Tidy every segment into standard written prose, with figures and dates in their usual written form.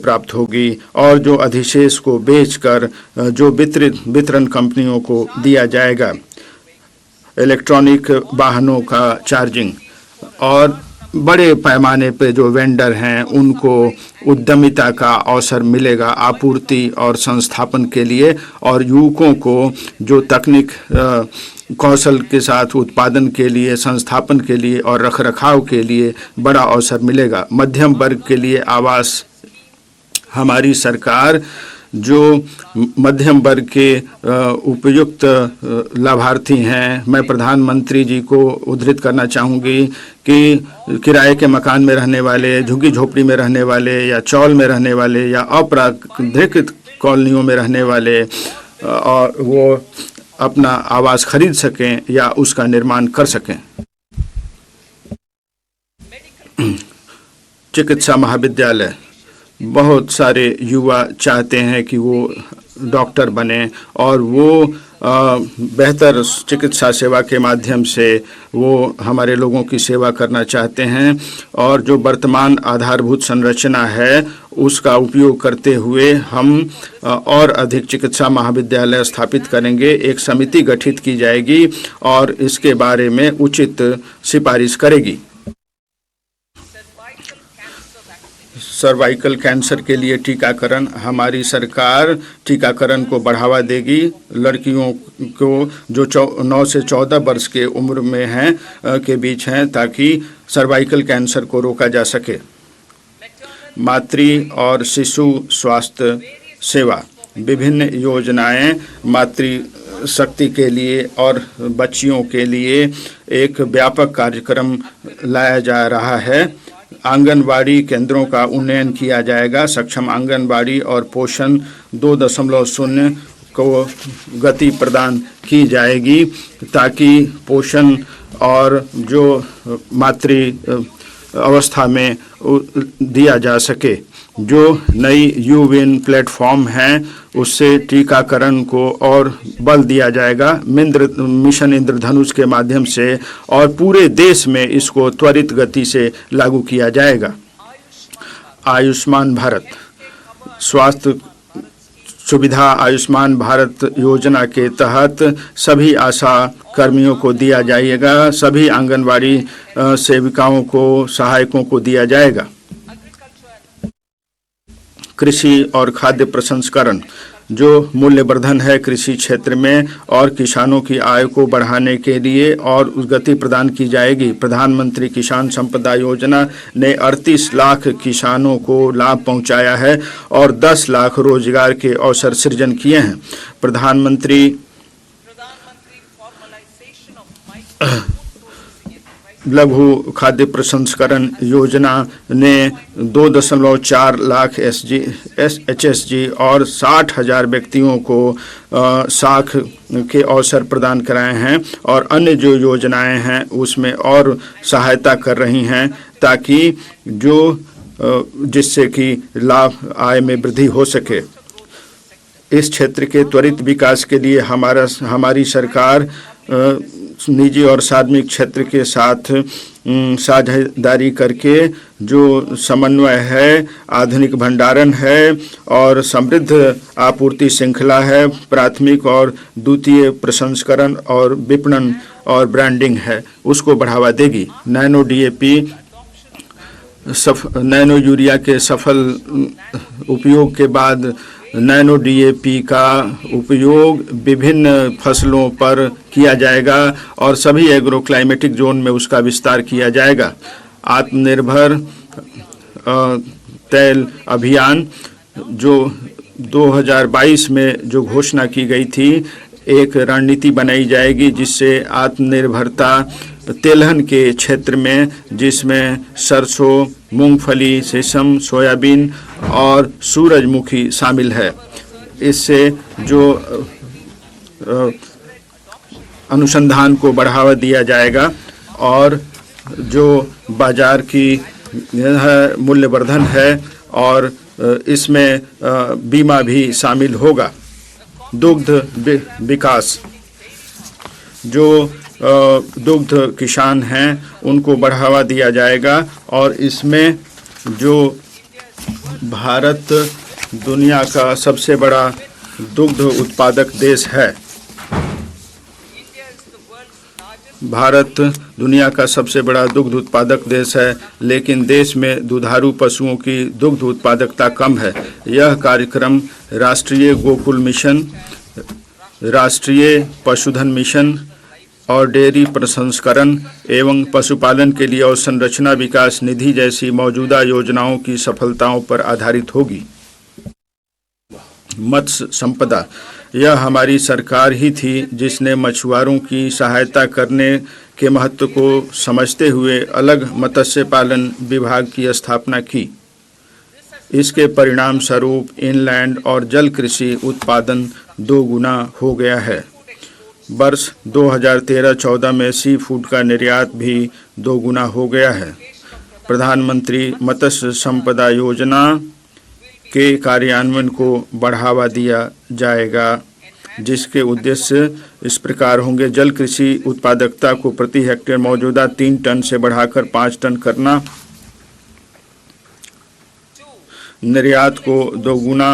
प्राप्त होगी और जो अधिशेष को बेचकर जो वितरण कंपनियों को दिया जाएगा। इलेक्ट्रॉनिक वाहनों का चार्जिंग और बड़े पैमाने पे जो वेंडर हैं उनको उद्यमिता का अवसर मिलेगा आपूर्ति और संस्थापन के लिए, और युवकों को जो तकनीक कौशल के साथ उत्पादन के लिए, संस्थापन के लिए और रखरखाव के लिए बड़ा अवसर मिलेगा। मध्यम वर्ग के लिए आवास, हमारी सरकार जो मध्यम वर्ग के उपयुक्त लाभार्थी हैं, मैं प्रधानमंत्री जी को उद्धृत करना चाहूँगी कि किराए के मकान में रहने वाले, झुग्गी झोपड़ी में रहने वाले या चौल में रहने वाले या अप्राकृतिक कॉलोनियों में रहने वाले और वो अपना आवास खरीद सकें या उसका निर्माण कर सकें। चिकित्सा महाविद्यालय, बहुत सारे युवा चाहते हैं कि वो डॉक्टर बने और वो बेहतर चिकित्सा सेवा के माध्यम से वो हमारे लोगों की सेवा करना चाहते हैं, और जो वर्तमान आधारभूत संरचना है उसका उपयोग करते हुए हम और अधिक चिकित्सा महाविद्यालय स्थापित करेंगे। एक समिति गठित की जाएगी और इसके बारे में उचित सिफारिश करेगी। सर्वाइकल कैंसर के लिए टीकाकरण, हमारी सरकार टीकाकरण को बढ़ावा देगी। लड़कियों को जो 9 से 14 वर्ष के उम्र में हैं के बीच हैं, ताकि सर्वाइकल कैंसर को रोका जा सके। मातृ और शिशु स्वास्थ्य सेवा, विभिन्न योजनाएं मातृ शक्ति के लिए और बच्चियों के लिए एक व्यापक कार्यक्रम लाया जा रहा है। आंगनबाड़ी केंद्रों का उन्नयन किया जाएगा। सक्षम आंगनबाड़ी और पोषण 2.0 को गति प्रदान की जाएगी ताकि पोषण और जो मातृ अवस्था में दिया जा सके। जो नई यूविन प्लेटफॉर्म हैं उससे टीकाकरण को और बल दिया जाएगा मिशन इंद्रधनुष के माध्यम से, और पूरे देश में इसको त्वरित गति से लागू किया जाएगा। आयुष्मान भारत स्वास्थ्य सुविधा, आयुष्मान भारत योजना के तहत सभी आशा कर्मियों को दिया जाएगा, सभी आंगनबाड़ी सेविकाओं को, सहायकों को दिया जाएगा। कृषि और खाद्य प्रसंस्करण, जो मूल्यवर्धन है कृषि क्षेत्र में और किसानों की आय को बढ़ाने के लिए और उस गति प्रदान की जाएगी। प्रधानमंत्री किसान संपदा योजना ने 38 लाख किसानों को लाभ पहुंचाया है और 10 लाख रोजगार के अवसर सृजन किए हैं। प्रधानमंत्री लघु खाद्य प्रसंस्करण योजना ने 2.4 लाख HSG और 60,000 व्यक्तियों को साख के अवसर प्रदान कराए हैं, और अन्य जो योजनाएं हैं उसमें और सहायता कर रही हैं ताकि जिससे कि लाभ आय में वृद्धि हो सके। इस क्षेत्र के त्वरित विकास के लिए हमारी सरकार निजी और सार्वजनिक क्षेत्र के साथ साझेदारी करके जो समन्वय है, आधुनिक भंडारण है और समृद्ध आपूर्ति श्रृंखला है, प्राथमिक और द्वितीय प्रसंस्करण और विपणन और ब्रांडिंग है, उसको बढ़ावा देगी। नैनो DAP नैनो यूरिया के सफल उपयोग के बाद नैनो DAP का उपयोग विभिन्न फसलों पर किया जाएगा और सभी एग्रो क्लाइमेटिक जोन में उसका विस्तार किया जाएगा। आत्मनिर्भर तेल अभियान जो 2022 में जो घोषणा की गई थी, एक रणनीति बनाई जाएगी जिससे आत्मनिर्भरता तेलहन के क्षेत्र में, जिसमें सरसों, मूंगफली, सेसम, सोयाबीन और सूरजमुखी शामिल है। इससे जो अनुसंधान को बढ़ावा दिया जाएगा और जो बाजार की मूल्यवर्धन है और इसमें बीमा भी शामिल होगा। दुग्ध विकास, जो दुग्ध किसान हैं उनको बढ़ावा दिया जाएगा और इसमें जो भारत दुनिया का सबसे बड़ा दुग्ध उत्पादक देश है। भारत दुनिया का सबसे बड़ा दुग्ध उत्पादक देश है, लेकिन देश में दुधारू पशुओं की दुग्ध उत्पादकता कम है। यह कार्यक्रम राष्ट्रीय गोकुल मिशन, राष्ट्रीय पशुधन मिशन और डेयरी प्रसंस्करण एवं पशुपालन के लिए अवसंरचना विकास निधि जैसी मौजूदा योजनाओं की सफलताओं पर आधारित होगी। मत्स्य संपदा, यह हमारी सरकार ही थी जिसने मछुआरों की सहायता करने के महत्व को समझते हुए अलग मत्स्य पालन विभाग की स्थापना की। इसके परिणाम स्वरूप इनलैंड और जल कृषि उत्पादन 2 गुना हो गया है। वर्ष 2013-14 में सी फूड का निर्यात भी 2 गुना हो गया है। प्रधानमंत्री मत्स्य संपदा योजना के कार्यान्वयन को बढ़ावा दिया जाएगा, जिसके उद्देश्य इस प्रकार होंगे: जल कृषि उत्पादकता को प्रति हेक्टेयर मौजूदा 3 टन से बढ़ाकर 5 टन करना, निर्यात को 2 गुना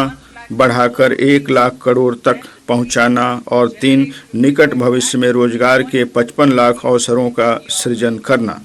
बढ़ाकर 1 लाख करोड़ तक पहुंचाना और 3 निकट भविष्य में रोजगार के 55 लाख अवसरों का सृजन करना।